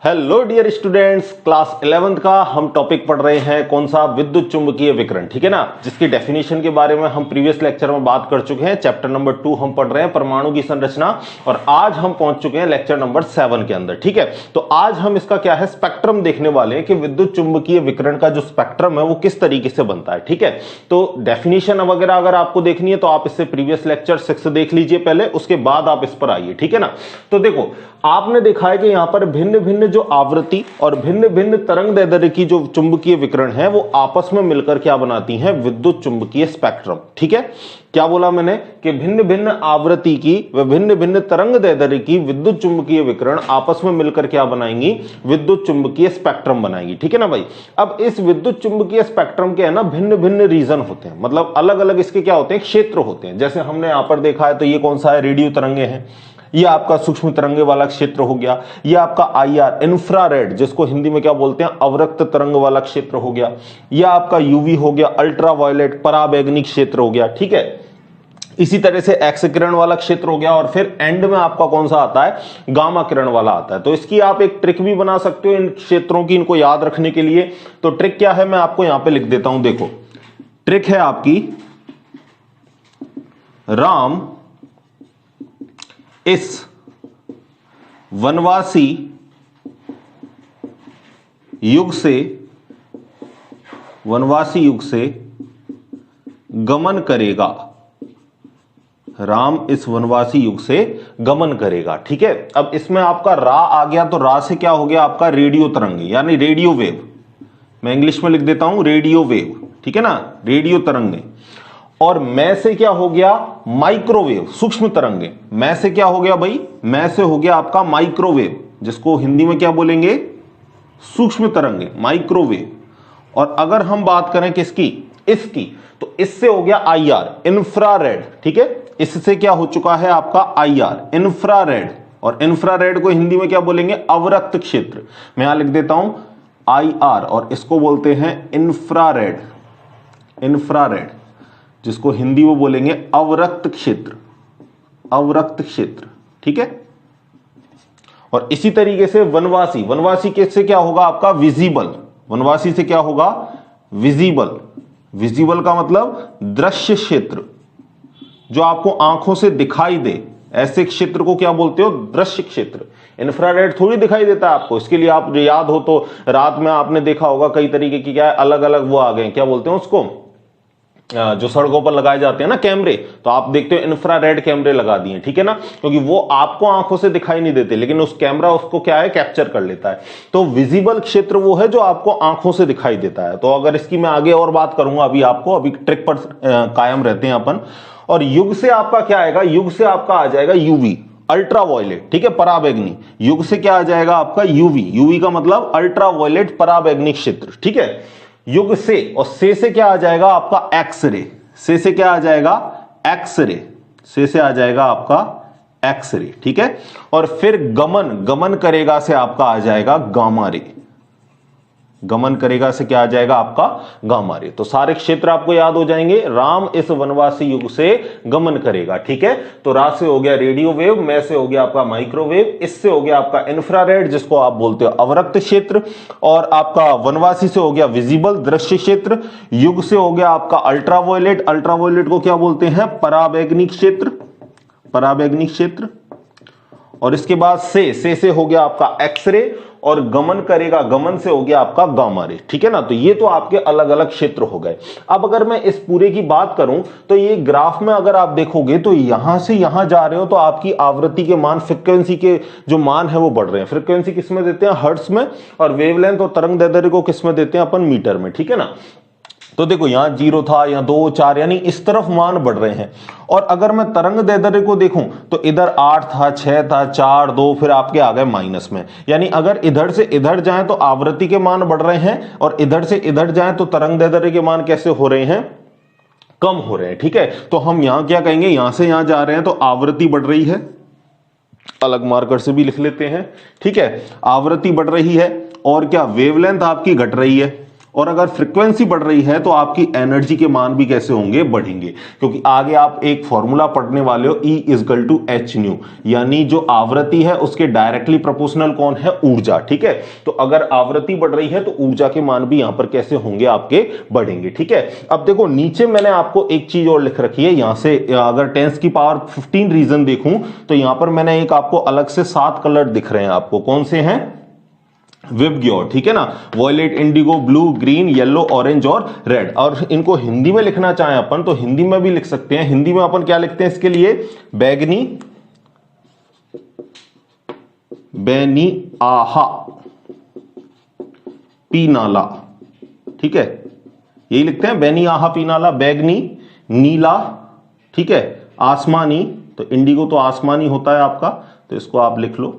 Hello dear students, class 11th का हम topic पढ़ रहे हैं कौन सा, विद्युत चुंबकीय विकिरण। ठीक है ना, जिसकी डेफिनेशन के बारे में हम प्रीवियस लेक्चर में बात कर चुके हैं। चैप्टर नंबर 2 हम पढ़ रहे हैं परमाणु की संरचना, और आज हम पहुंच चुके हैं लेक्चर नंबर 7 के अंदर। ठीक है, तो आज हम इसका क्या है, स्पेक्ट्रम देखने वाले हैं कि विद्युत चुंबकीय विकिरण का जो स्पेक्ट्रम है वो किस तरीके से बनता है। ठीक है, तो डेफिनेशन वगैरह अगर आपको देखनी है तो आप इससे प्रीवियस लेक्चर 6 देख लीजिए पहले, उसके बाद आप इस पर आइए। ठीक है ना, तो देखो आपने देखा है कि यहां पर भिन्न भिन्न जो आवृत्ति और भिन्न भिन्न तरंग दैर्ध्य की जो चुंबकीय विकिरण है वो आपस में मिलकर क्या बनाती हैं, विद्युत चुंबकीय स्पेक्ट्रम। ठीक है, क्या बोला मैंने कि भिन्न भिन्न आवृत्ति की व भिन्न भिन्न तरंग दैर्ध्य की विद्युत चुंबकीय विकिरण आपस में मिलकर क्या बनाएंगी, विद्युत चुंबकीय स्पेक्ट्रम बनाएंगी। ठीक है ना भाई, अब इस विद्युत चुंबकीय स्पेक्ट्रम के है ना भिन्न भिन्न रीजन होते हैं, मतलब अलग अलग इसके क्या होते हैं, क्षेत्र होते हैं। जैसे हमने यहां पर देखा है तो ये कौन सा है, रेडियो तरंगे हैं, ये आपका सूक्ष्म तरंगे वाला क्षेत्र हो गया, ये आपका आईआर इंफ्रारेड जिसको हिंदी में क्या बोलते हैं, अवरक्त तरंग वाला क्षेत्र हो गया, ये आपका यूवी हो गया, अल्ट्रावायलेट पराबैंगनी क्षेत्र हो गया। ठीक है, इसी तरह से एक्स किरण वाला क्षेत्र हो गया, और फिर एंड में आपका कौन सा आता है, गामा किरण वाला आता है। तो इसकी आप एक ट्रिक भी बना सकते हो इन क्षेत्रों की, इनको याद रखने के लिए। तो ट्रिक क्या है, मैं आपको यहां पर लिख देता हूं। देखो ट्रिक है आपकी, राम इस वनवासी युग से गमन करेगा। राम इस वनवासी युग से गमन करेगा। ठीक है, अब इसमें आपका रा आ गया, तो रा से क्या हो गया आपका, रेडियो तरंगे यानी रेडियो वेव। मैं इंग्लिश में लिख देता हूं रेडियो वेव। ठीक है ना, रेडियो तरंगे। और मैं से क्या हो गया, माइक्रोवेव सूक्ष्म तरंगे। मैं से क्या हो गया भाई, मैं से हो गया आपका माइक्रोवेव, जिसको हिंदी में क्या बोलेंगे, सूक्ष्म तरंगे, माइक्रोवेव। और अगर हम बात करें किसकी, इसकी, तो इससे हो गया आईआर इंफ्रारेड। ठीक है, इससे क्या हो चुका है आपका आईआर इंफ्रारेड, और इंफ्रारेड को हिंदी में क्या बोलेंगे, अवरक्त क्षेत्र। मैं यहां लिख देता हूं आईआर, और इसको बोलते हैं इंफ्रारेड, इंफ्रारेड जिसको हिंदी में बोलेंगे अवरक्त क्षेत्र, अवरक्त क्षेत्र। ठीक है, और इसी तरीके से वनवासी, वनवासी किससे क्या होगा आपका, विजिबल। वनवासी से क्या होगा, विजिबल। विजिबल का मतलब दृश्य क्षेत्र, जो आपको आंखों से दिखाई दे, ऐसे क्षेत्र को क्या बोलते हो, दृश्य क्षेत्र। इंफ्रारेड थोड़ी दिखाई देता है आपको, इसके लिए आप याद हो तो रात में आपने देखा होगा कई तरीके की क्या है, अलग अलग वो आ गए, क्या बोलते हैं उसको, जो सड़कों पर लगाए जाते हैं ना कैमरे, तो आप देखते हो इंफ्रारेड कैमरे लगा दिए। ठीक है ना, क्योंकि वो आपको आंखों से दिखाई नहीं देते, लेकिन उस कैमरा उसको क्या है, कैप्चर कर लेता है। तो विजिबल क्षेत्र वो है जो आपको आंखों से दिखाई देता है। तो अगर इसकी मैं आगे और बात करूंगा, अभी ट्रिक पर कायम रहते हैं अपन। और युग से आपका क्या आएगा, युग से आपका आ जाएगा यूवी अल्ट्रावायलेट। ठीक है, पराबैंगनी। युग से क्या आ जाएगा आपका, यूवी। यूवी का मतलब अल्ट्रावायलेट पराबैंगनी क्षेत्र। ठीक है, युग से, और से क्या आ जाएगा आपका एक्सरे। से क्या आ जाएगा, एक्सरे। से आ जाएगा आपका एक्सरे। ठीक है, और फिर गमन, गमन करेगा से आपका आ जाएगा गामा रे। गमन करेगा से क्या आ जाएगा आपका, गामा रे। तो सारे क्षेत्र आपको याद हो जाएंगे। राम इस वनवासी युग से गमन करेगा। ठीक है, तो रा से हो गया रेडियो वेव, मैं से हो गया आपका माइक्रोवेव, इससे हो गया आपका इंफ्रारेड जिसको आप बोलते हो अवरक्त क्षेत्र, और आपका वनवासी से हो गया विजिबल दृश्य क्षेत्र, युग से हो गया आपका अल्ट्रावायलेट, अल्ट्रावायलेट को क्या बोलते हैं, पराबैंगनी क्षेत्र, पराबैंगनी क्षेत्र। और इसके बाद से हो गया आपका एक्सरे, और गमन करेगा, गमन से हो गया आपका गामा रे। ठीक है ना, तो ये तो आपके अलग अलग क्षेत्र हो गए। अब अगर मैं इस पूरे की बात करूं तो ये ग्राफ में अगर आप देखोगे तो यहां से यहां जा रहे हो तो आपकी आवृत्ति के मान, फ्रीक्वेंसी के जो मान है वो बढ़ रहे हैं। फ्रीक्वेंसी किसमें देते हैं, हर्ट्ज में, और वेवलेंथ और तरंग दैर्ध्य को किसमें देते हैं अपन, मीटर में। ठीक है ना, तो देखो यहां 0 था, यहां 2 4, यानी इस तरफ मान बढ़ रहे हैं। और अगर मैं तरंग दैर्ध्य को देखूं तो इधर 8 था, 6 था, 4 2, फिर आपके आ गए माइनस में। यानी अगर इधर से इधर जाएं तो आवृत्ति के मान बढ़ रहे हैं, और इधर से इधर जाएं तो तरंग दैर्ध्य के मान कैसे हो रहे हैं, कम हो रहे हैं। ठीक है, तो हम यहां क्या कहेंगे, यहां से यहां जा रहे हैं तो आवृत्ति बढ़ रही है, अलग मार्कर से भी लिख लेते हैं। ठीक है, आवृत्ति बढ़ रही है, और क्या वेवलेंथ आपकी घट रही है, और अगर फ्रीक्वेंसी बढ़ रही है तो आपकी एनर्जी के मान भी कैसे होंगे, बढ़ेंगे, क्योंकि आगे आप एक फॉर्मूला पढ़ने वाले हो E = h न्यू, यानी जो आवृत्ति है उसके डायरेक्टली प्रोपोर्शनल कौन है, ऊर्जा। ठीक है, तो अगर आवृत्ति बढ़ रही है तो ऊर्जा के मान भी यहां पर कैसे होंगे, आपके बढ़ेंगे। ठीक है, अब देखो नीचे मैंने आपको एक चीज और लिख रखी है, यहां से अगर 10⁻15 रीजन देखूं तो यहां पर मैंने एक आपको अलग से 7 कलर दिख रहे हैं आपको, कौन से हैं, विबग्योर। ठीक है ना, violet, indigo, blue, green, yellow, orange और रेड। और इनको हिंदी में लिखना चाहें अपन तो हिंदी में भी लिख सकते हैं। हिंदी में अपन क्या लिखते हैं इसके लिए, बैगनी, बैनी आहा पीनाला। ठीक है, यही लिखते हैं, बैनी आहा पीनाला, बैगनी, नीला, ठीक है, आसमानी, तो इंडिगो तो आसमानी होता है आपका, तो इसको आप लिख लो,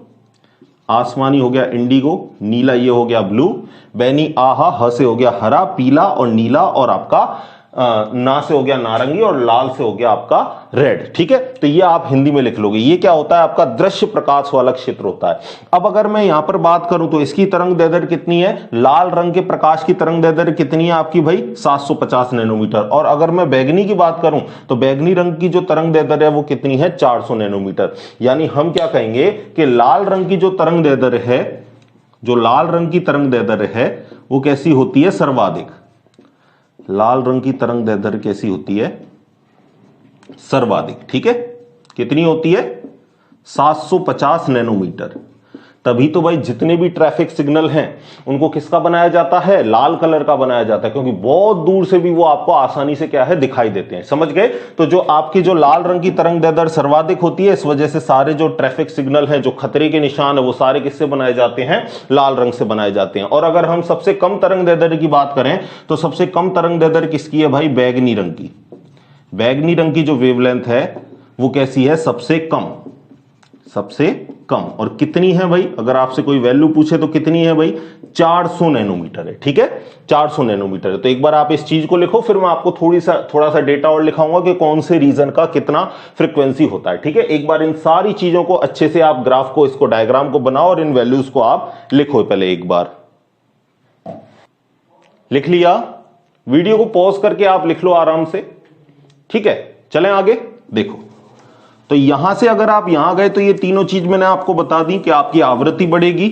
आसमानी हो गया इंडिगो, नीला ये हो गया ब्लू, बैनी आहा, ह से हो गया हरा, पीला और नीला, और आपका ना से हो गया नारंगी, और लाल से हो गया आपका रेड। ठीक है, तो ये आप हिंदी में लिख लोगे। ये क्या होता है, आपका दृश्य प्रकाश वाला क्षेत्र होता है। अब अगर मैं यहां पर बात करूं तो इसकी तरंग दैर्ध्य कितनी है, लाल रंग के प्रकाश की तरंग दैर्ध्य कितनी है आपकी भाई, 750 नैनोमीटर। और अगर मैं बैगनी की बात करूं तो बैगनी रंग की जो तरंग दैर्ध्य है वो कितनी है, 400 नैनोमीटर। यानी हम क्या कहेंगे कि लाल रंग की जो तरंग दैर्ध्य है, जो लाल रंग की तरंग दैर्ध्य है वो कैसी होती है, सर्वाधिक। लाल रंग की तरंग दैर्ध्य कैसी होती है, सर्वाधिक। ठीक है, कितनी होती है, 750 नैनोमीटर। तभी तो भाई जितने भी ट्रैफिक सिग्नल हैं उनको किसका बनाया जाता है, लाल कलर का बनाया जाता है, क्योंकि बहुत दूर से भी वो आपको आसानी से क्या है, दिखाई देते हैं। समझ गए, तो जो आपकी जो लाल रंग की तरंग दैर्ध्य सर्वाधिक होती है, इस वजह से सारे जो ट्रैफिक सिग्नल हैं, जो खतरे के निशान है, वो सारे किससे बनाए जाते हैं, लाल रंग से बनाए जाते हैं। और अगर हम सबसे कम तरंग दैर्ध्य की बात करें तो सबसे कम तरंग दैर्ध्य किसकी है भाई, बैगनी रंग की। बैगनी रंग की जो वेवलेंथ है वो कैसी है, सबसे कम, सबसे कम। और कितनी है भाई, अगर आपसे कोई वैल्यू पूछे तो कितनी है भाई, 400 नैनोमीटर है। ठीक है, 400 नैनोमीटर है। तो एक बार आप इस चीज को लिखो, फिर मैं आपको थोड़ा सा डेटा और लिखाऊंगा कि कौन से रीजन का कितना फ्रीक्वेंसी होता है। ठीक है, एक बार इन सारी चीजों को अच्छे से आप ग्राफ को, इसको डायग्राम को बनाओ और इन वैल्यूज को आप लिखो। पहले एक बार लिख लिया, वीडियो को पॉज करके आप लिख लो आराम से। ठीक है, चलें आगे। देखो, तो यहां से अगर आप यहां गए तो ये तीनों चीज मैंने आपको बता दी कि आपकी आवृत्ति बढ़ेगी,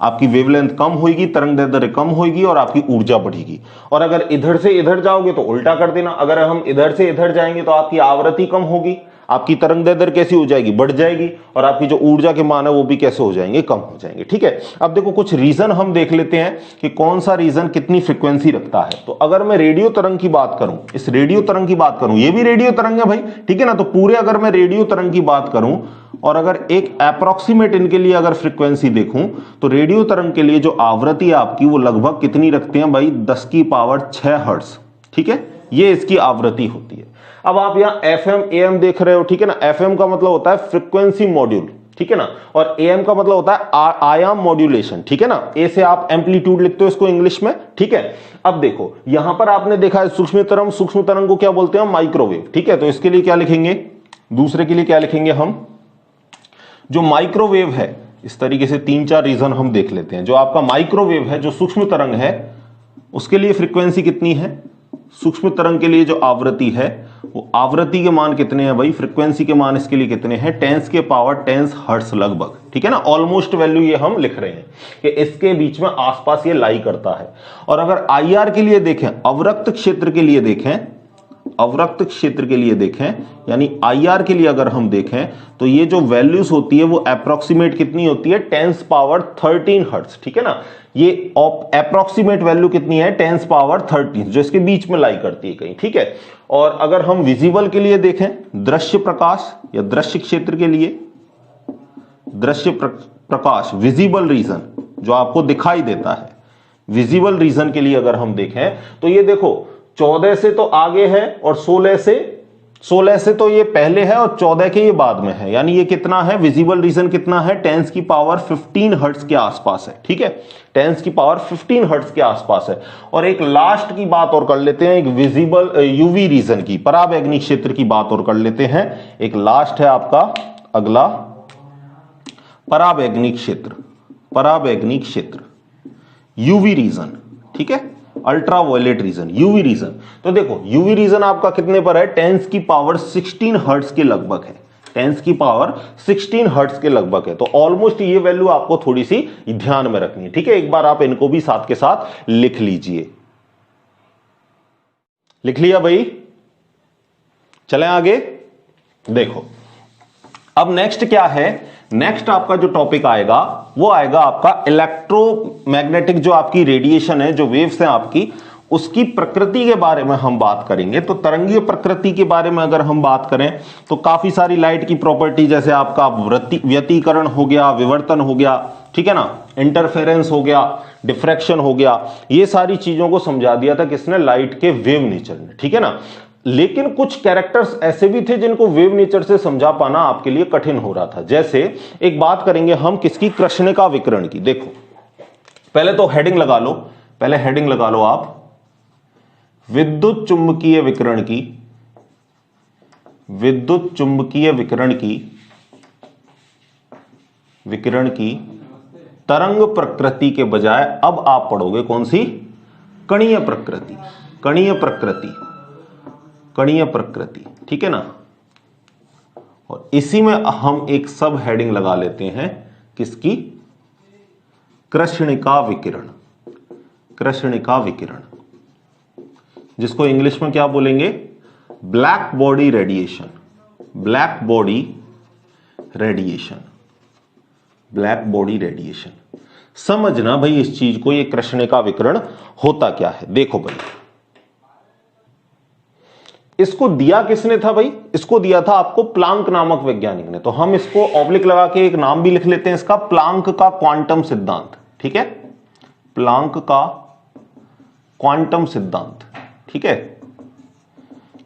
आपकी वेवलेंथ कम होगी, तरंग दैर्ध्य कम होगी और आपकी ऊर्जा बढ़ेगी। और अगर इधर से इधर जाओगे तो उल्टा कर देना, अगर हम इधर से इधर जाएंगे तो आपकी आवृत्ति कम होगी, आपकी तरंग दैर्ध्य कैसी हो जाएगी, बढ़ जाएगी, और आपकी जो ऊर्जा के मान है वो भी कैसे हो जाएंगे, कम हो जाएंगे। ठीक है, अब देखो कुछ रीजन हम देख लेते हैं कि कौन सा रीजन कितनी फ्रीक्वेंसी रखता है। तो अगर मैं रेडियो तरंग की बात करूं, इस रेडियो तरंग की बात करूं, ये भी रेडियो तरंग है भाई। ठीक है ना, तो पूरे अगर मैं रेडियो तरंग की बात करूं और अगर एक अप्रोक्सीमेट इनके लिए अगर फ्रीक्वेंसी देखूं तो रेडियो तरंग के लिए जो आवृत्ति है आपकी वो लगभग कितनी रखते हैं भाई, 10⁻6 हर्ट्ज। ठीक है, ये इसकी आवृत्ति होती है। अब आप यहां FM AM देख रहे हो। ठीक है ना, FM का मतलब होता है फ्रीक्वेंसी मॉड्यूल, ठीक है ना, और AM का मतलब होता है आयाम मॉड्यूलेशन। ठीक है ना, A से आप एम्पलीट्यूड लिखते हो इसको इंग्लिश में। ठीक है, अब देखो यहां पर आपने देखा है सूक्ष्म तरंग, सूक्ष्म तरंग को क्या बोलते हैं, माइक्रोवेव। ठीक है, तो इसके लिए क्या लिखेंगे, दूसरे के लिए क्या लिखेंगे हम, जो माइक्रोवेव है, इस तरीके से 3-4 रीजन हम देख लेते हैं। जो आपका माइक्रोवेव है, जो सूक्ष्म तरंग है, उसके लिए फ्रीक्वेंसी कितनी है, सूक्ष्म तरंग के लिए जो आवृत्ति है वो आवृत्ति के मान कितने हैं भाई, फ्रीक्वेंसी के मान इसके लिए कितने हैं, 10⁻10 हर्ट्ज लगभग। ठीक है ना, ऑलमोस्ट वैल्यू ये हम लिख रहे हैं कि इसके बीच में आसपास ये लाई करता है। और अगर IR के लिए देखें, अवरक्त क्षेत्र के लिए देखें, अवरक्त क्षेत्र के लिए देखें, यानी IR के लिए अगर हम देखें तो ये जो वैल्यूज होती है वो अप्रोक्सीमेट कितनी होती है, 10⁻13 हर्ट्ज। ठीक है ना, ये अप्रोक्सीमेट वैल्यू कितनी है, 10⁻13, जो इसके बीच में लाई करती है कहीं। ठीक है, और अगर हम विजिबल के लिए देखें, दृश्य प्रकाश या दृश्य क्षेत्र के लिए, दृश्य प्रकाश, विजिबल रीजन जो आपको दिखाई देता है, विजिबल रीजन के लिए अगर हम देखें तो ये देखो 14 से तो आगे है और 16 से तो ये पहले है और 14 के ये बाद में है। यानी ये कितना है, विजिबल रीजन कितना है, 10⁻15 हर्ट्ज के आसपास है। ठीक है, 10⁻15 हर्ट्ज के आसपास है। और एक लास्ट की बात और कर लेते हैं, एक विजिबल यूवी रीजन की, पराबैंगनी क्षेत्र की बात और कर लेते हैं। एक लास्ट है आपका अगला, पराबैंगनी क्षेत्र, पराबैंगनी क्षेत्र, यूवी रीजन। ठीक है, अल्ट्रावायलेट रीजन, यूवी रीजन। तो देखो यूवी रीजन आपका कितने पर है, 10 की पावर 16 हर्ट्ज के लगभग है, 10 की पावर 16 हर्ट्ज के लगभग है। तो ऑलमोस्ट ये वैल्यू आपको थोड़ी सी ध्यान में रखनी है, ठीक है। एक बार आप इनको भी साथ के साथ लिख लीजिए। लिख लिया भाई, चलें आगे। देखो अब नेक्स्ट क्या है, नेक्स्ट आपका जो टॉपिक आएगा वो आएगा आपका इलेक्ट्रोमैग्नेटिक, जो आपकी रेडिएशन है, जो वेव्स हैं आपकी, उसकी प्रकृति के बारे में हम बात करेंगे। तो तरंगीय प्रकृति के बारे में अगर हम बात करें तो काफी सारी लाइट की प्रॉपर्टी, जैसे आपका व्यतिकरण हो गया, विवर्तन हो गया, ठीक है ना, इंटरफेरेंस हो गया, डिफ्रैक्शन हो गया, ये सारी चीजों को समझा दिया था किसने, लाइट के वेव नेचर ने, ठीक है ना। लेकिन कुछ कैरेक्टर्स ऐसे भी थे जिनको वेव नेचर से समझा पाना आपके लिए कठिन हो रहा था। जैसे एक बात करेंगे हम किसकी, कृष्णिका विकिरण की। देखो पहले तो हेडिंग लगा लो, पहले हेडिंग लगा लो आप, विद्युत चुंबकीय विकिरण की, विद्युत चुंबकीय विकिरण की तरंग प्रकृति के बजाय अब आप पढ़ोगे कौन सी, कणीय प्रकृति, कणीय प्रकृति, कणीय प्रकृति, ठीक है ना। और इसी में हम एक सब हेडिंग लगा लेते हैं किसकी, कृष्णिका विकिरण, कृष्णिका विकिरण, जिसको इंग्लिश में क्या बोलेंगे, black body radiation, black body radiation, black body radiation. समझना भाई इस चीज को, ये कृष्णिका विकिरण होता क्या है। देखो भाई इसको दिया किसने था भाई, इसको दिया था आपको प्लांक नामक वैज्ञानिक ने। तो हम इसको ऑब्लिक लगा के एक नाम भी लिख लेते हैं इसका, प्लांक का क्वांटम सिद्धांत, ठीक है, प्लांक का क्वांटम सिद्धांत, ठीक है।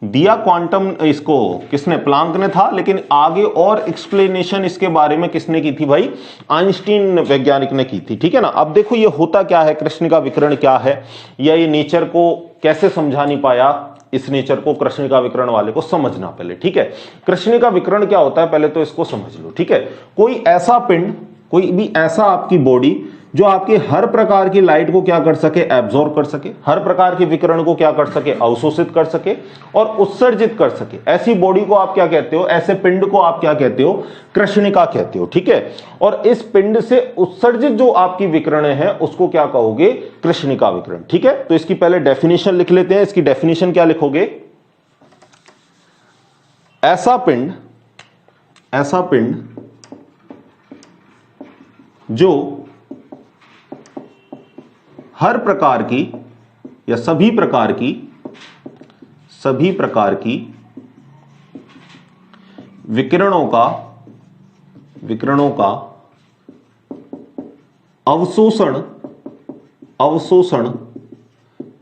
दिया क्वांटम इसको किसने, प्लांक ने था, लेकिन आगे और एक्सप्लेनेशन इसके बारे में किसने की थी भाई, आइंस्टीन वैज्ञानिक ने की थी, ठीक है ना। अब देखो ये होता क्या है, कृष्णिका विकिरण क्या है, या ये नेचर को कैसे समझा नहीं पाया, इस नेचर को कृष्णिका विकिरण वाले को समझना पहले, ठीक है। कृष्णिका विकिरण क्या होता है पहले तो इसको समझ लो, ठीक है। कोई ऐसा पिंड, कोई भी ऐसा आपकी बॉडी जो आपकी हर प्रकार की लाइट को क्या कर सके, एब्जॉर्ब कर सके, हर प्रकार के विकिरण को क्या कर सके, अवशोषित कर सके और उत्सर्जित कर सके, ऐसी बॉडी को आप क्या कहते हो, ऐसे पिंड को आप क्या कहते हो, कृष्णिका कहते हो, ठीक है। और इस पिंड से उत्सर्जित जो आपकी विकिरण है उसको क्या कहोगे, कृष्णिका विकिरण, ठीक है। तो इसकी पहले डेफिनेशन लिख लेते हैं। इसकी डेफिनेशन क्या लिखोगे, ऐसा पिंड, ऐसा पिंड जो हर प्रकार की या सभी प्रकार की विकिरणों का अवशोषण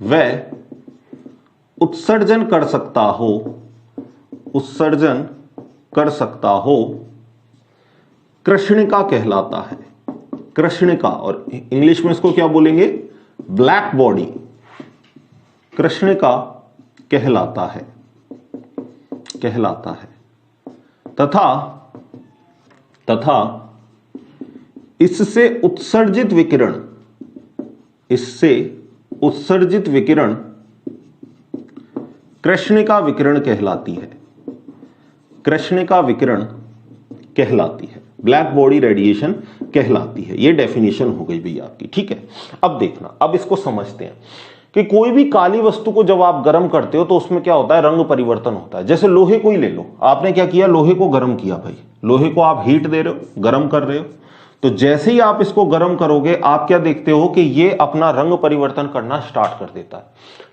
व उत्सर्जन कर सकता हो, कृष्णिका कहलाता है। कृष्णिका, और इंग्लिश में इसको क्या बोलेंगे, ब्लैक बॉडी, कृष्णिका कहलाता है, तथा इससे उत्सर्जित विकिरण कृष्णिका विकिरण कहलाती है, कृष्णिका विकिरण कहलाती है, ब्लैक बॉडी रेडिएशन कहलाती है। ये डेफिनेशन हो गई भैया आपकी, ठीक है। अब देखना, अब इसको समझते हैं कि कोई भी काली वस्तु को जब आप गर्म करते हो तो उसमें क्या होता है, रंग परिवर्तन होता है। जैसे लोहे को ही ले लो, आपने क्या किया, लोहे को गर्म किया भाई, लोहे को आप हीट दे रहे हो, गर्म कर रहे हो, तो जैसे ही आप इसको गर्म करोगे आप क्या देखते हो कि ये अपना रंग परिवर्तन करना स्टार्ट कर देता है,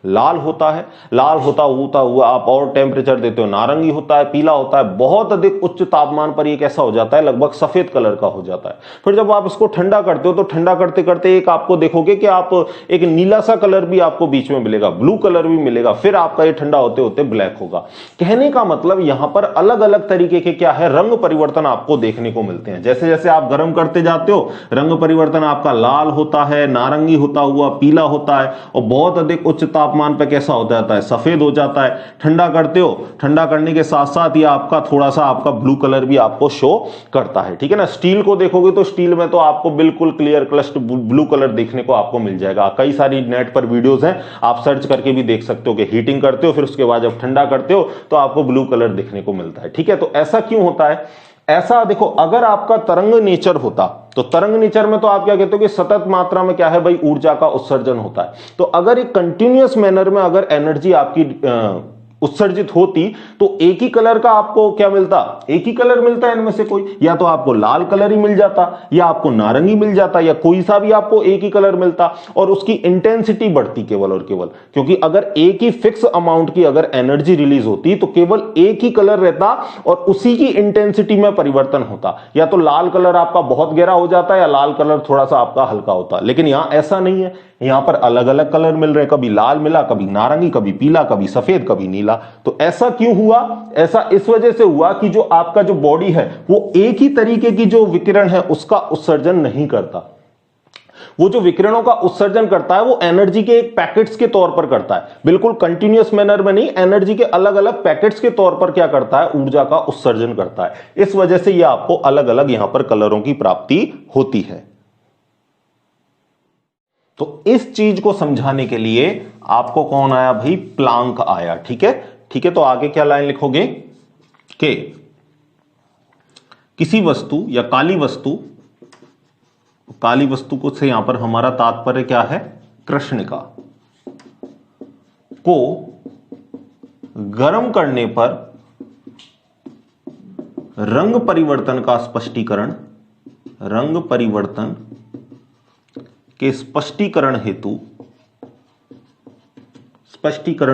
लाल होता है, लाल होता हुआ आप और टेम्परेचर देते हो, नारंगी होता है, पीला होता है, बहुत अधिक उच्च तापमान पर ये कैसा हो जाता है, लगभग सफेद कलर का हो जाता है। फिर जब आप इसको ठंडा करते हो तो ठंडा करते करते एक आपको देखोगे कि आप एक नीला सा कलर भी आपको बीच में मिलेगा, ब्लू कलर भी मिलेगा, फिर आपका ये ठंडा होते होते ब्लैक होगा। कहने का मतलब यहां पर अलग अलग तरीके के क्या है, रंग परिवर्तन आपको देखने को मिलते हैं। जैसे जैसे आप गर्म करते करते जाते हो रंग परिवर्तन आपका लाल होता है, नारंगी होता हुआ पीला होता है, और बहुत अधिक उच्च तापमान पर कैसा हो जाता है, सफेद हो जाता है। ठंडा करते हो, ठंडा करने के साथ साथ ये आपका थोड़ा सा आपका ब्लू कलर भी आपको शो करता है, ठीक है ना। स्टील को देखोगे तो स्टील में तो आपको बिल्कुल क्लियर क्लस्ट ब्लू कलर देखने को आपको मिल जाएगा। कई सारी नेट पर वीडियोस हैं, आप सर्च करके भी देख सकते हो कि हीटिंग करते हो फिर उसके बाद जब ठंडा करते हो तो आपको ब्लू कलर देखने को मिलता है, ठीक है। तो ऐसा क्यों होता है? ऐसा देखो, अगर आपका तरंग नेचर होता तो तरंग नेचर में तो आप क्या कहते हो कि सतत मात्रा में क्या है भाई, ऊर्जा का उत्सर्जन होता है। तो अगर एक कंटिन्यूअस मैनर में अगर एनर्जी आपकी उत्सर्जित होती तो एक ही कलर का आपको क्या मिलता, एक ही कलर मिलता है इनमें से कोई, या तो आपको लाल कलर ही मिल जाता, या आपको नारंगी मिल जाता, या कोई सा भी आपको एक ही कलर मिलता, और उसकी इंटेंसिटी बढ़ती केवल और केवल। क्योंकि अगर एक ही फिक्स अमाउंट की अगर एनर्जी रिलीज होती तो केवल एक ही कलर रहता और उसी की इंटेंसिटी में परिवर्तन होता, या तो लाल कलर आपका बहुत गहरा हो जाता या लाल कलर थोड़ा सा आपका हल्का होता। लेकिन यहां ऐसा नहीं है, यहां पर अलग अलग कलर मिल रहे हैं, कभी लाल मिला, कभी नारंगी, कभी पीला, कभी सफेद, कभी नीला। तो ऐसा क्यों हुआ? ऐसा इस वजह से हुआ कि जो आपका जो बॉडी है वो एक ही तरीके की जो विकिरण है उसका उत्सर्जन नहीं करता। वो जो विकिरणों का उत्सर्जन करता है वो एनर्जी के एक पैकेट्स के तौर पर करता है, बिल्कुल कंटिन्यूअस मैनर में नहीं, एनर्जी के अलग अलग पैकेट्स के तौर पर क्या करता है, ऊर्जा का उत्सर्जन करता है। इस वजह से यह आपको अलग अलग यहां पर कलरों की प्राप्ति होती है। तो इस चीज को समझाने के लिए आपको कौन आया भाई, प्लांक आया, ठीक है। ठीक है, तो आगे क्या लाइन लिखोगे कि किसी वस्तु या काली वस्तु को से यहां पर हमारा तात्पर्य क्या है, कृष्णिका को गर्म करने पर रंग परिवर्तन का स्पष्टीकरण, रंग परिवर्तन के स्पष्टीकरण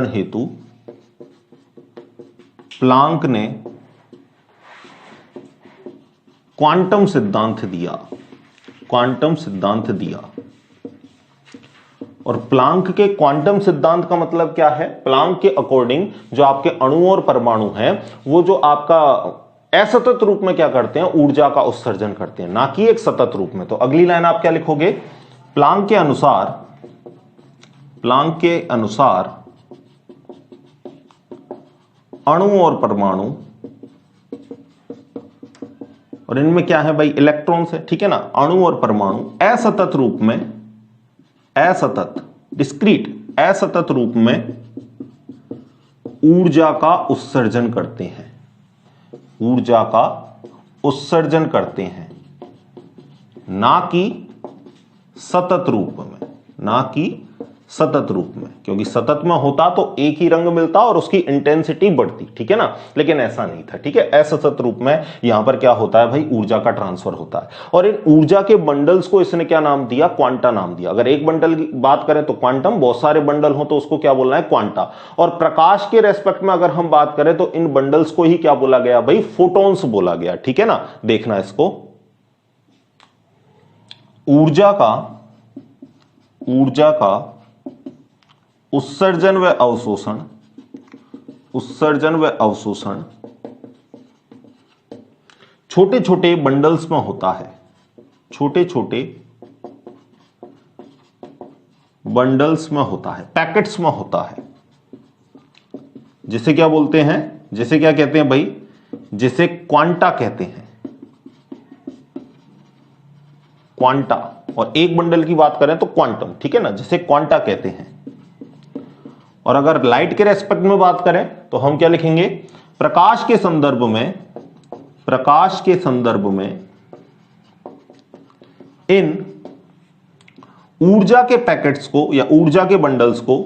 हेतु प्लांक ने क्वांटम सिद्धांत दिया। और प्लांक के क्वांटम सिद्धांत का मतलब क्या है, प्लांक के अकॉर्डिंग जो आपके अणु और परमाणु हैं वो जो आपका असतत रूप में क्या करते हैं, ऊर्जा का उत्सर्जन करते हैं, ना कि एक सतत रूप में। तो अगली लाइन आप क्या लिखोगे, प्लांक के अनुसार अणु और परमाणु, और इनमें क्या है भाई, इलेक्ट्रॉन्स है, ठीक है ना। अणु और परमाणु असतत रूप में, डिस्क्रीट असतत रूप में ऊर्जा का उत्सर्जन करते हैं, ना कि सतत रूप में, क्योंकि सतत में होता तो एक ही रंग मिलता और उसकी इंटेंसिटी बढ़ती, ठीक है ना। लेकिन ऐसा नहीं था, ठीक है। असतत रूप में यहां पर क्या होता है भाई, ऊर्जा का ट्रांसफर होता है। और इन ऊर्जा के बंडल्स को इसने क्या नाम दिया, क्वांटा नाम दिया। अगर एक बंडल की बात करें तो क्वांटम, बहुत सारे बंडल हो तो उसको क्या बोलना है, क्वांटा। और प्रकाश के रेस्पेक्ट में अगर हम बात करें तो इन बंडल्स को ही क्या बोला गया भाई, फोटॉन्स बोला गया, ठीक है ना। देखना इसको, ऊर्जा का उत्सर्जन व अवशोषण छोटे छोटे बंडल्स में होता है, पैकेट्स में होता है। जिसे क्या बोलते हैं, जिसे क्या कहते हैं भाई, जिसे क्वांटा कहते हैं, क्वांटा। और एक बंडल की बात करें तो क्वांटम, ठीक है ना, जिसे क्वांटा कहते हैं। और अगर लाइट के रेस्पेक्ट में बात करें तो हम क्या लिखेंगे, प्रकाश के संदर्भ में इन ऊर्जा के पैकेट्स को या ऊर्जा के बंडल्स को,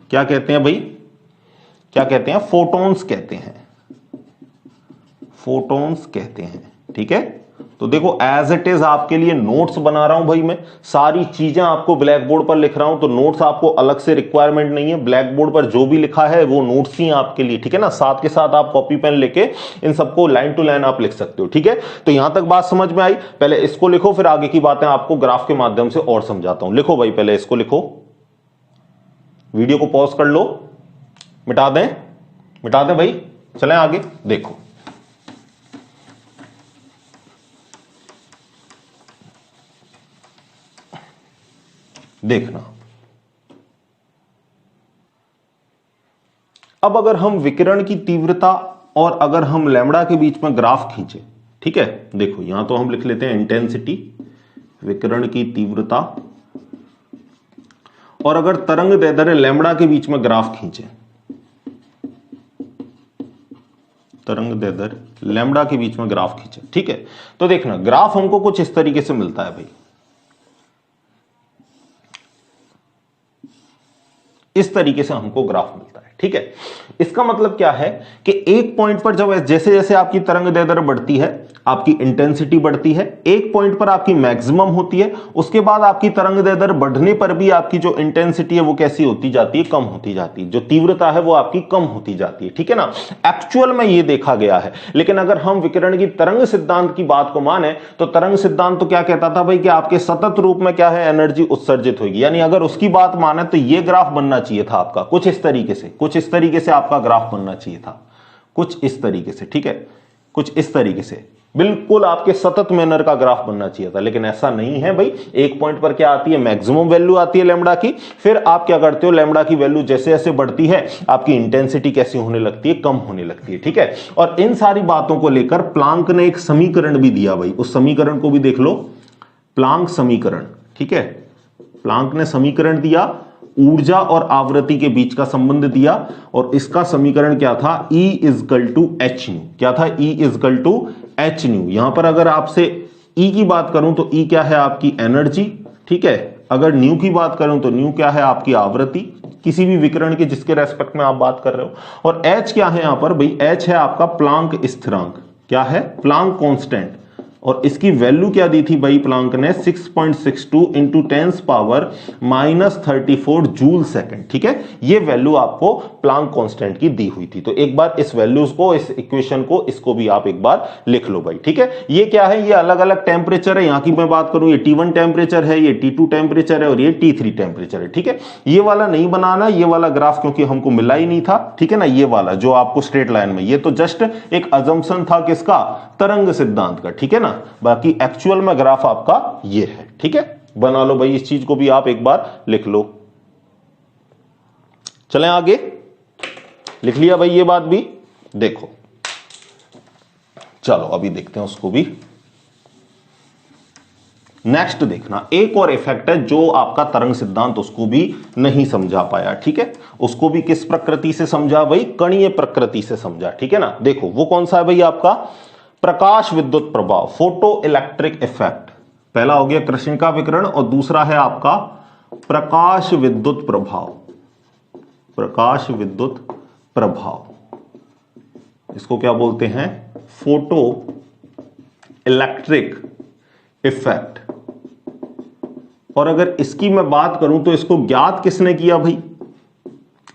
क्या कहते हैं भाई, क्या कहते हैं, फोटॉन्स कहते हैं, ठीक है। तो देखो एज इट इज आपके लिए नोट्स बना रहा हूं भाई, मैं सारी चीजें आपको ब्लैक बोर्ड पर लिख रहा हूं, तो नोट्स आपको अलग से रिक्वायरमेंट नहीं है। ब्लैक बोर्ड पर जो भी लिखा है वो नोट्स ही आपके लिए, ठीक है ना। साथ के साथ आप कॉपी पेन लेके इन सबको लाइन टू लाइन आप लिख सकते हो, ठीक है। तो यहां तक बात समझ में आई। पहले इसको लिखो, फिर आगे की बातें आपको ग्राफ के माध्यम से और समझाता हूं। लिखो भाई, पहले इसको लिखो, वीडियो को पॉज कर लो, मिटा दें भाई, चलें आगे। देखो देखना, अब अगर हम विकिरण की तीव्रता और अगर हम लैम्बडा के बीच में ग्राफ खींचे, ठीक है, देखो यहां तो हम लिख लेते हैं इंटेंसिटी, विकिरण की तीव्रता, और अगर तरंग दैर्ध्य लैम्बडा के बीच में ग्राफ खींचे, तरंग दैर्ध्य लैम्बडा के बीच में ग्राफ खींचे, ठीक है, तो देखना ग्राफ हमको कुछ इस तरीके से मिलता है भाई, इस तरीके से हमको ग्राफ मिलता है, ठीक है। इसका मतलब क्या है कि एक पॉइंट पर जब जैसे जैसे आपकी तरंग दैर्ध्य बढ़ती है, आपकी इंटेंसिटी बढ़ती है, एक पॉइंट पर आपकी मैक्सिमम होती है, उसके बाद आपकी तरंग दैर्ध्य बढ़ने पर भी आपकी जो इंटेंसिटी है वो कैसी होती जाती है, कम होती जाती है, जो तीव्रता है वो आपकी कम होती जाती है, ठीक है ना। एक्चुअल में ये देखा गया है, लेकिन अगर हम विकिरण की तरंग सिद्धांत की बात को माने तो तरंग सिद्धांत तो क्या कहता था भाई कि आपके सतत रूप में क्या है, एनर्जी उत्सर्जित होगी, यानी अगर उसकी बात माने तो ये ग्राफ बनना चाहिए था आपका कुछ इस तरीके से, कुछ इस तरीके से आपका ग्राफ बनना चाहिए था, कुछ इस तरीके से, ठीक है, कुछ इस तरीके से, बिल्कुल आपके सतत मैनर का ग्राफ बनना चाहिए था, लेकिन ऐसा नहीं है भाई। एक पॉइंट पर क्या आती है, मैक्सिमम वैल्यू आती है लैम्बडा की, फिर आप क्या करते हो, लैम्बडा की वैल्यू जैसे जैसे बढ़ती है आपकी इंटेंसिटी कैसी होने लगती है, कम होने लगती है, ठीक है। और इन सारी बातों को लेकर प्लांक ने एक समीकरण भी दिया भाई, उस समीकरण को भी देख लो, प्लांक समीकरण, ठीक है, प्लांक ने समीकरण दिया, ऊर्जा और आवृत्ति के बीच का संबंध दिया, और इसका समीकरण क्या था, E equal to h nu, क्या था, E equal to h nu. यहां पर अगर आपसे E की बात करूं तो E क्या है, आपकी एनर्जी, ठीक है, अगर न्यू की बात करूं तो न्यू क्या है, आपकी आवृत्ति, किसी भी विकिरण के जिसके रेस्पेक्ट में आप बात कर रहे हो, और H क्या है यहां पर भाई, H है आपका प्लांक स्थिरांक, क्या है, प्लांक कांस्टेंट, और इसकी वैल्यू क्या दी थी भाई प्लांक ने, 6.62 इंटू 10 पावर -34 जूल सेकंड, ठीक है, ये वैल्यू आपको प्लांक कांस्टेंट की दी हुई थी। तो एक बार इस वैल्यूज को, इस इक्वेशन को, इसको भी आप एक बार लिख लो भाई, ठीक है। ये क्या है, ये अलग अलग टेम्परेचर है, यहां की मैं बात करूं ये T1 टेम्परेचर है, ये T2 टेम्परेचर है, और ये T3 टेम्परेचर है, ठीक है। ये वाला नहीं बनाना, ये वाला ग्राफ क्योंकि हमको मिला ही नहीं था, ठीक है ना, ये वाला जो आपको स्ट्रेट लाइन में, ये तो जस्ट एक अजम्पशन था किसका, तरंग सिद्धांत का, ठीक है ना, बाकी एक्चुअल में ग्राफ आपका ये है, ठीक है। बना लो भाई, इस चीज को भी आप एक बार लिख लो। चलें आगे, लिख लिया भाई ये बात भी, देखो चलो अभी देखते हैं उसको भी। नेक्स्ट देखना, एक और इफेक्ट है जो आपका तरंग सिद्धांत उसको भी नहीं समझा पाया, ठीक है, उसको भी किस प्रकृति से समझा भाई, कणीय प्रकृति से समझा, ठीक है ना। देखो वो कौन सा है भाई, आपका प्रकाश विद्युत प्रभाव, फोटो इलेक्ट्रिक इफेक्ट। पहला हो गया कृष्णिका विकिरण और दूसरा है आपका प्रकाश विद्युत प्रभाव, प्रकाश विद्युत प्रभाव, इसको क्या बोलते हैं, फोटो इलेक्ट्रिक इफेक्ट। और अगर इसकी मैं बात करूं तो इसको ज्ञात किसने किया भाई,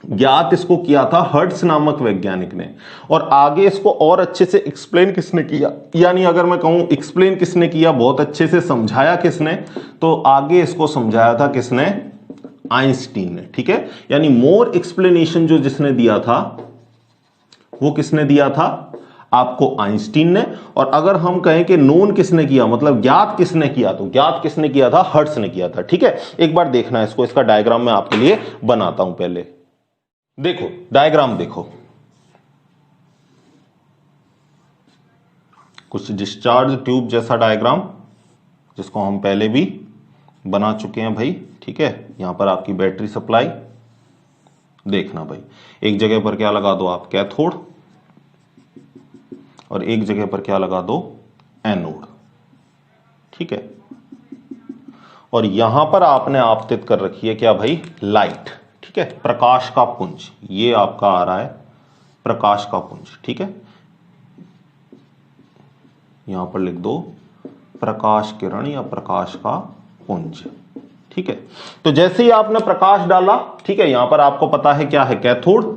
ज्ञात इसको किया था हर्ट्ज नामक वैज्ञानिक ने, और आगे इसको और अच्छे से एक्सप्लेन किसने किया, यानी अगर मैं कहूं एक्सप्लेन किसने किया, बहुत अच्छे से समझाया किसने, तो आगे इसको समझाया था किसने, आइंस्टीन ने, ठीक है। यानी मोर एक्सप्लेनेशन जो जिसने दिया था वो किसने दिया था, आपको आइंस्टीन ने। और अगर हम कहें कि नोन किसने किया, मतलब ज्ञात किसने किया, तो ज्ञात किसने किया था, हर्ट्ज ने किया था, ठीक है। एक बार देखना इसको, इसका डायग्राम मैं आपके लिए बनाता हूं। पहले देखो डायग्राम, देखो कुछ डिस्चार्ज ट्यूब जैसा डायग्राम जिसको हम पहले भी बना चुके हैं भाई, ठीक है। यहां पर आपकी बैटरी सप्लाई, देखना भाई एक जगह पर क्या लगा दो आप, कैथोड, और एक जगह पर क्या लगा दो, एनोड, ठीक है। और यहां पर आपने आपतित कर रखी है क्या भाई, लाइट, ठीक है, प्रकाश का पुंज, ये आपका आ रहा है प्रकाश का पुंज, ठीक है। यहां पर लिख दो प्रकाश किरण या प्रकाश का पुंज, ठीक है। तो जैसे ही आपने प्रकाश डाला, ठीक है, यहां पर आपको पता है क्या है, कैथोड,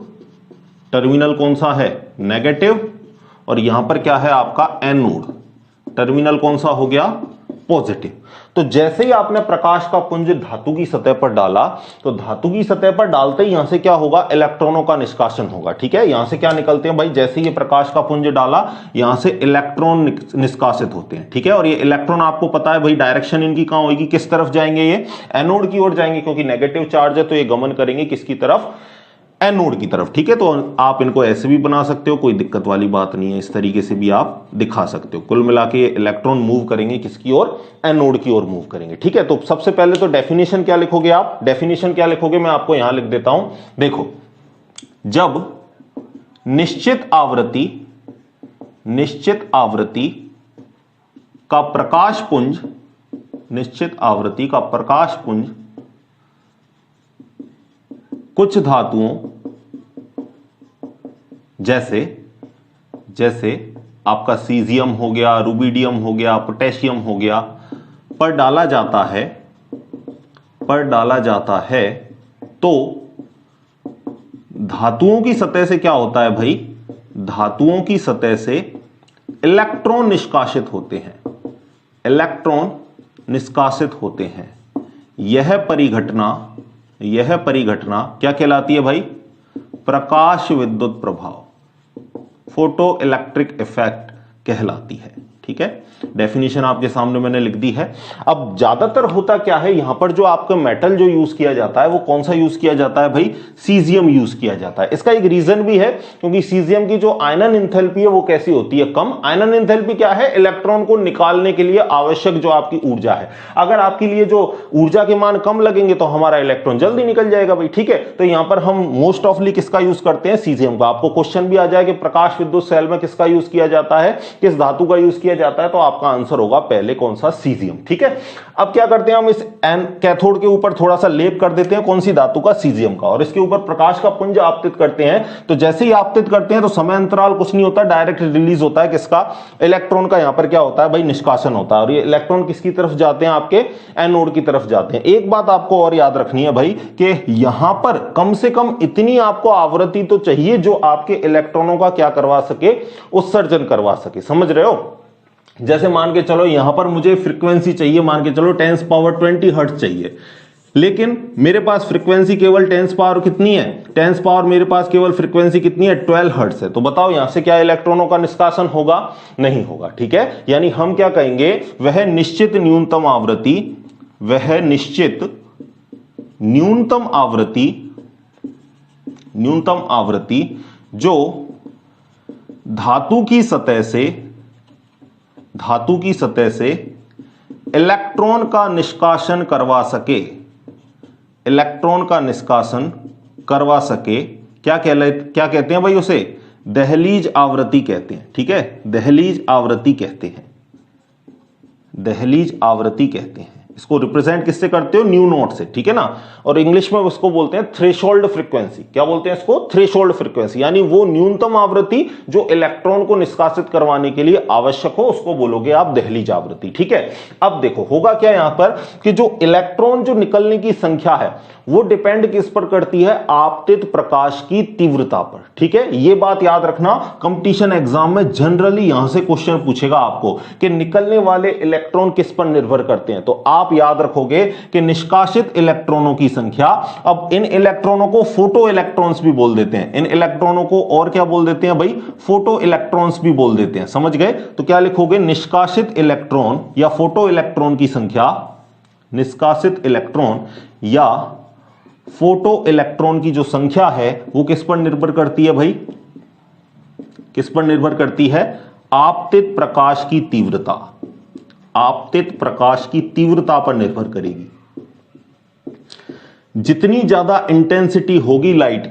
टर्मिनल कौन सा है, नेगेटिव, और यहां पर क्या है आपका एनोड, टर्मिनल कौन सा हो गया, पॉजिटिव। तो जैसे ही आपने प्रकाश का पुंज धातु की सतह पर डाला, तो धातु की सतह पर डालते ही यहां से क्या होगा, इलेक्ट्रॉनों का निष्कासन होगा। ठीक है, यहां से क्या निकलते हैं भाई, जैसे ये प्रकाश का पुंज डाला यहां से इलेक्ट्रॉन निष्कासित होते हैं। ठीक है, और ये इलेक्ट्रॉन आपको पता है भाई डायरेक्शन इनकी कहां होगी, किस तरफ जाएंगे, ये एनोड की ओर जाएंगे, क्योंकि नेगेटिव चार्ज है तो ये गमन करेंगे किसकी तरफ, एनोड की तरफ। ठीक है, तो आप इनको ऐसे भी बना सकते हो, कोई दिक्कत वाली बात नहीं है, इस तरीके से भी आप दिखा सकते हो। कुल मिला के इलेक्ट्रॉन मूव करेंगे किसकी ओर, एनोड की ओर मूव करेंगे। ठीक है, तो सबसे पहले तो डेफिनेशन क्या लिखोगे आप, डेफिनेशन क्या लिखोगे, मैं आपको यहां लिख देता हूं। देखो, जब निश्चित आवृत्ति का प्रकाश पुंज, निश्चित आवृत्ति का प्रकाश पुंज कुछ धातुओं जैसे आपका सीजियम हो गया, रुबिडियम हो गया, पोटेशियम हो गया, पर डाला जाता है तो धातुओं की सतह से क्या होता है भाई, धातुओं की सतह से इलेक्ट्रॉन निष्कासित होते हैं, इलेक्ट्रॉन निष्कासित होते हैं। यह परिघटना क्या कहलाती है भाई, प्रकाश विद्युत प्रभाव, फोटो इलेक्ट्रिक इफेक्ट कहलाती है। ठीक है, डेफिनेशन आपके सामने मैंने लिख दी है। अब ज्यादातर होता क्या है, यहां पर जो आपका मेटल जो यूज किया जाता है वो कौन सा यूज किया जाता है भाई, सीजियम यूज किया जाता है। इसका एक रीजन भी है, क्योंकि सीजियम की जो आयनन एंथैल्पी है वो कैसी होती है, कम। आयनन एंथैल्पी क्या है, इलेक्ट्रॉन को निकालने के लिए आवश्यक जो आपकी ऊर्जा है। अगर आपके लिए जो ऊर्जा के मान कम लगेंगे तो हमारा इलेक्ट्रॉन जल्दी निकल जाएगा भाई। ठीक है, तो यहां पर हम मोस्ट ऑफली किसका यूज करते हैं, सीजियम का। आपको क्वेश्चन भी आ जाए कि प्रकाश विद्युत सेल में किसका यूज किया जाता है, किस धातु का यूज किया जाता है, तो आपका आंसर होगा पहले कौन सा, सीजियम। ठीक है, अब क्या करते हैं हम, इस कैथोड के ऊपर थोड़ा सा लेप कर देते हैं, कौन सी धातु का, सीजियम का, और इसके ऊपर प्रकाश का पुंज आपतित करते हैं। तो जैसे ही आपतित करते हैं तो समय अंतराल कुछ नहीं होता, डायरेक्ट रिलीज होता है किसका, इलेक्ट्रॉन का। यहां पर क्या होता है भाई, निष्कासन होता है, और ये इलेक्ट्रॉन किसकी तरफ जाते हैं, आपके एनोड की तरफ जाते हैं। एक बात आपको और याद रखनी है भाई कि यहां पर कम से कम इतनी आपको आवृत्ति तो चाहिए जो आपके इलेक्ट्रॉनों का क्या करवा सके, उत्सर्जन करवा सके। समझ रहे हो, जैसे मान के चलो यहां पर मुझे फ्रीक्वेंसी चाहिए, मान के चलो 10⁻20 हर्ट्ज चाहिए, लेकिन मेरे पास फ्रीक्वेंसी केवल 10 पावर कितनी है, 10 पावर मेरे पास केवल फ्रीक्वेंसी कितनी है, 12 हर्ट्ज है। तो बताओ यहां से क्या इलेक्ट्रॉनों का निष्कासन होगा, नहीं होगा। ठीक है, यानी हम क्या कहेंगे, वह निश्चित न्यूनतम आवृत्ति जो धातु की सतह से इलेक्ट्रॉन का निष्कासन करवा सके, क्या कहते हैं भाई उसे, दहलीज आवृत्ति कहते हैं। ठीक है, दहलीज आवृत्ति कहते हैं। इसको रिप्रेजेंट किससे करते हो, न्यू नॉट से। ठीक है ना, और इंग्लिश में उसको बोलते हैं थ्रेशोल्ड फ्रीक्वेंसी। क्या बोलते हैं इसको, थ्रेशोल्ड फ्रीक्वेंसी, यानी वो न्यूनतम आवृत्ति जो इलेक्ट्रॉन को निष्कासित करवाने के लिए आवश्यक हो, उसको बोलोगे आप दहलीज आवृत्ति। ठीक है, अब देखो होगा क्या यहां पर कि जो इलेक्ट्रॉन जो निकलने की संख्या है वो डिपेंड किस पर करती है, आपतित प्रकाश की तीव्रता पर। ठीक है, ये बात याद रखना, कंपटीशन एग्जाम में जनरली यहां से क्वेश्चन पूछेगा आपको कि निकलने वाले इलेक्ट्रॉन किस पर निर्भर करते हैं। तो आप याद रखोगे कि निष्कासित इलेक्ट्रॉनों की संख्या, अब इन इलेक्ट्रॉनों को फोटो इलेक्ट्रॉन्स भी बोल देते हैं, इन इलेक्ट्रॉनों को और क्या बोल देते हैं भाई, फोटो इलेक्ट्रॉन्स भी बोल देते हैं। समझ गए, तो क्या लिखोगे, निष्कासित इलेक्ट्रॉन या फोटो इलेक्ट्रॉन की संख्या, निष्कासित इलेक्ट्रॉन या फोटो इलेक्ट्रॉन की जो संख्या है वो किस पर निर्भर करती है भाई, किस पर निर्भर करती है, आपतित प्रकाश की तीव्रता, आपतित प्रकाश की तीव्रता पर निर्भर करेगी। जितनी ज्यादा इंटेंसिटी होगी लाइट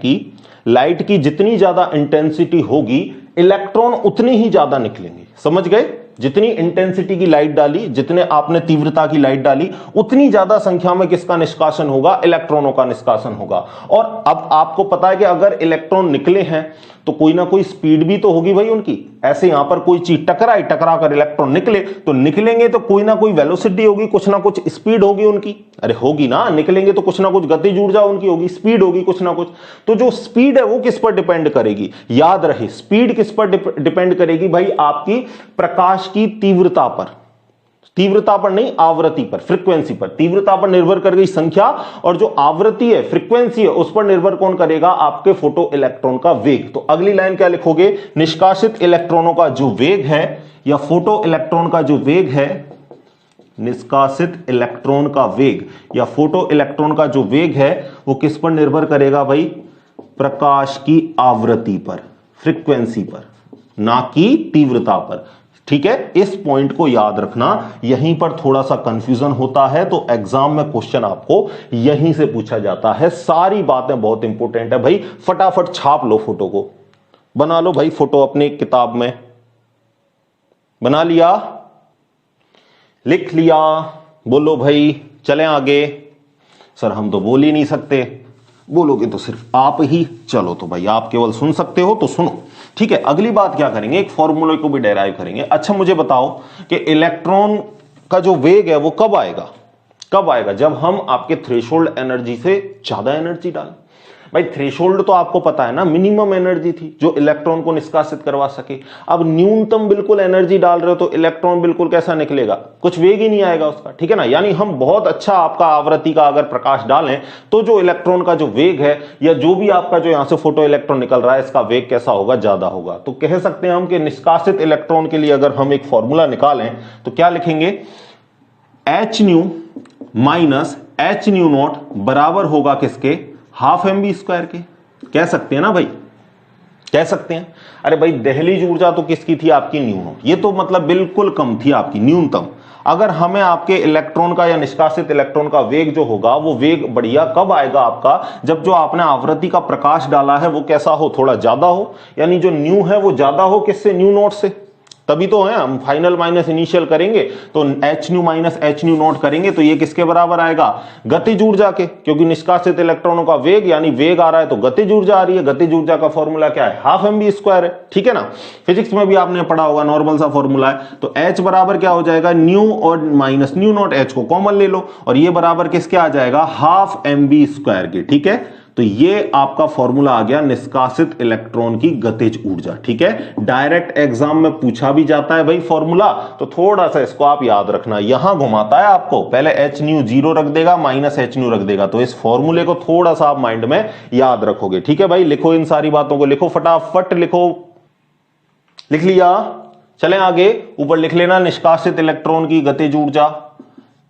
की जितनी ज्यादा इंटेंसिटी होगी, इलेक्ट्रॉन उतने ही ज्यादा निकलेंगे। समझ गए, जितनी इंटेंसिटी की लाइट डाली, जितने आपने तीव्रता की लाइट डाली, उतनी ज्यादा संख्या में किसका निष्कासन होगा, इलेक्ट्रॉनों का निष्कासन होगा। और अब आपको पता है कि अगर इलेक्ट्रॉन निकले हैं तो कोई ना कोई स्पीड भी तो होगी भाई उनकी। ऐसे यहां पर कोई चीज टकरा कर इलेक्ट्रॉन निकले तो निकलेंगे तो कोई ना कोई वेलोसिटी होगी, कुछ ना कुछ स्पीड होगी उनकी, अरे होगी ना, निकलेंगे तो कुछ ना कुछ गतिज ऊर्जा उनकी होगी, स्पीड होगी कुछ ना कुछ। तो जो स्पीड है वो किस पर डिपेंड करेगी, याद रहे, स्पीड किस पर डिपेंड करेगी भाई, आपकी प्रकाश की तीव्रता पर। तीव्रता पर नहीं, आवृत्ति पर, फ्रीक्वेंसी पर। तीव्रता पर निर्भर कर गई संख्या, और जो आवृत्ति है, फ्रीक्वेंसी है, उस पर निर्भर कौन करेगा? आपके फोटो इलेक्ट्रॉन का वेग। तो अगली लाइन क्या लिखोगे? निष्कासित इलेक्ट्रॉनों का जो वेग है, या फोटो इलेक्ट्रॉन का जो वेग है, निष्कासित इलेक्ट्रॉन का वेग या फोटो इलेक्ट्रॉन का जो वेग है, वो किस पर निर्भर करेगा भाई? प्रकाश की आवृत्ति पर, फ्रीक्वेंसी पर, ना कि तीव्रता पर। ठीक है, इस पॉइंट को याद रखना। यहीं पर थोड़ा सा कंफ्यूजन होता है, तो एग्जाम में क्वेश्चन आपको यहीं से पूछा जाता है। सारी बातें बहुत इंपॉर्टेंट है भाई, फटाफट छाप लो, फोटो को बना लो भाई। फोटो अपनी किताब में बना लिया, लिख लिया, बोलो भाई, चलें आगे। सर हम तो बोल ही नहीं सकते। बोलोगे तो सिर्फ आप ही। चलो तो भाई आप केवल सुन सकते हो तो सुनो। ठीक है, अगली बात क्या करेंगे? एक फॉर्मूले को भी डेराइव करेंगे। अच्छा मुझे बताओ कि इलेक्ट्रॉन का जो वेग है वो कब आएगा? कब आएगा? जब हम आपके थ्रेशोल्ड एनर्जी से ज्यादा एनर्जी डालें। भाई थ्रेशोल्ड तो आपको पता है ना, मिनिमम एनर्जी थी जो इलेक्ट्रॉन को निष्कासित करवा सके। अब न्यूनतम बिल्कुल एनर्जी डाल रहे हो तो इलेक्ट्रॉन बिल्कुल कैसा निकलेगा? कुछ वेग ही नहीं आएगा उसका। ठीक है ना, यानी हम बहुत अच्छा आपका आवृत्ति का अगर प्रकाश डालें तो जो इलेक्ट्रॉन का जो वेग है, या जो भी आपका जो यहां से फोटो इलेक्ट्रॉन निकल रहा है, इसका वेग कैसा होगा? ज्यादा होगा। तो कह सकते हैं हम कि निष्कासित इलेक्ट्रॉन के लिए अगर हम एक फॉर्मूला निकालें तो क्या लिखेंगे? H new minus H new not बराबर होगा किसके? हाफ mv स्क्वायर के। कह सकते हैं ना भाई, कह सकते हैं। अरे भाई दहलीज ऊर्जा तो किसकी थी? आपकी न्यू नॉट। ये तो मतलब बिल्कुल कम थी आपकी, न्यूनतम। अगर हमें आपके इलेक्ट्रॉन का या निष्कासित इलेक्ट्रॉन का वेग जो होगा, वो वेग बढ़िया कब आएगा आपका? जब जो आपने आवृत्ति का प्रकाश डाला है वो कैसा हो? थोड़ा ज्यादा हो, यानी जो न्यू है वो ज्यादा हो किससे? न्यू नॉट से। तभी तो है हम फाइनल माइनस इनिशियल करेंगे तो H new minus H new not करेंगे तो ये किसके बराबर आएगा? गतिज ऊर्जा के, क्योंकि निष्कासित इलेक्ट्रॉनों का वेग यानी वेग आ रहा है तो गतिज ऊर्जा आ रही है। गतिज ऊर्जा का फॉर्मूला क्या है? हाफ mv स्क्वायर है। ठीक है ना, फिजिक्स में भी आपने पढ़ा होगा, नॉर्मल सा फॉर्मूला है। तो एच बराबर क्या हो जाएगा? न्यू और माइनस न्यू नॉट, एच को कॉमन ले लो और ये बराबर किसके आ जाएगा? हाफ mv स्क्वायर के। ठीक है, तो ये आपका फॉर्मूला आ गया निष्कासित इलेक्ट्रॉन की गतिज ऊर्जा। ठीक है, डायरेक्ट एग्जाम में पूछा भी जाता है भाई फॉर्मूला, तो थोड़ा सा इसको आप याद रखना। यहां घुमाता है आपको, पहले एच न्यू 0 रख देगा, माइनस एच न्यू रख देगा, तो इस फॉर्मूले को थोड़ा सा आप माइंड में याद रखोगे। ठीक है भाई, लिखो इन सारी बातों को, लिखो फटाफट लिखो। लिख लिया? चलें आगे, ऊपर लिख लेना निष्कासित इलेक्ट्रॉन की गतिज ऊर्जा।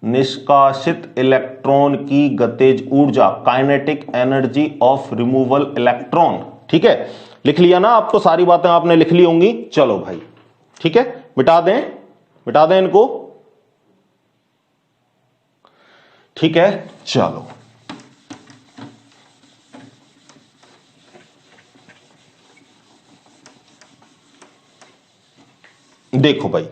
निष्कासित इलेक्ट्रॉन की गतिज ऊर्जा, kinetic energy of removal electron. ठीक है, लिख लिया ना? आपको सारी बातें आपने लिख ली होंगी। चलो भाई, ठीक है, मिटा दें, मिटा दें इनको। ठीक है, चलो देखो भाई,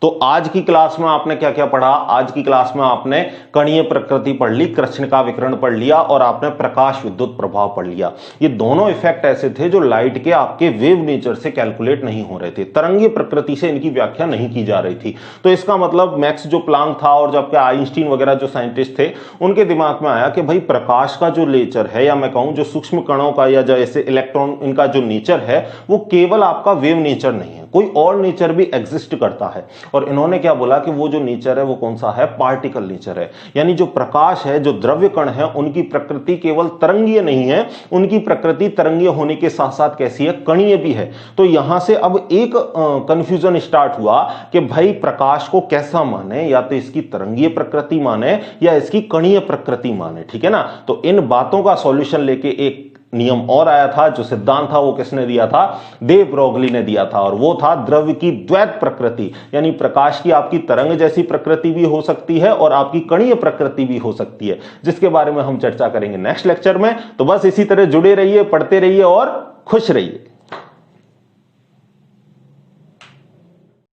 तो आज की क्लास में आपने क्या क्या पढ़ा? आज की क्लास में आपने कणीय प्रकृति पढ़ ली, कृष्णिका विकिरण पढ़ लिया और आपने प्रकाश विद्युत प्रभाव पढ़ लिया। ये दोनों इफेक्ट ऐसे थे जो लाइट के आपके वेव नेचर से कैलकुलेट नहीं हो रहे थे, तरंगीय प्रकृति से इनकी व्याख्या नहीं की जा रही थी। तो इसका मतलब मैक्स जो प्लांक था और जबकि आइंस्टीन वगैरह जो साइंटिस्ट थे, उनके दिमाग में आया कि भाई प्रकाश का जो नेचर है, या मैं कहूं जो सूक्ष्म कणों का या जैसे इलेक्ट्रॉन, इनका जो नेचर है वो केवल आपका वेव नेचर नहीं है, कोई और नेचर भी एग्जिस्ट करता है। और इन्होंने क्या बोला कि वो जो नेचर है वो कौन सा है? पार्टिकल नेचर है। यानी जो प्रकाश है, जो द्रव्य कण है, उनकी प्रकृति केवल तरंगीय नहीं है, उनकी प्रकृति तरंगीय होने के साथ साथ कैसी है? कणीय भी है। तो यहां से अब एक कंफ्यूजन स्टार्ट हुआ कि भाई प्रकाश को कैसा माने, या तो इसकी तरंगीय प्रकृति माने या इसकी कणीय प्रकृति माने। ठीक है ना, तो इन बातों का सॉल्यूशन लेके एक नियम और आया था, जो सिद्धांत था वो किसने दिया था? दे ब्रोगली ने दिया था, और वो था द्रव्य की द्वैत प्रकृति। यानी प्रकाश की आपकी तरंग जैसी प्रकृति भी हो सकती है और आपकी कणीय प्रकृति भी हो सकती है, जिसके बारे में हम चर्चा करेंगे नेक्स्ट लेक्चर में। तो बस इसी तरह जुड़े रहिए, पढ़ते रहिए और खुश रहिए।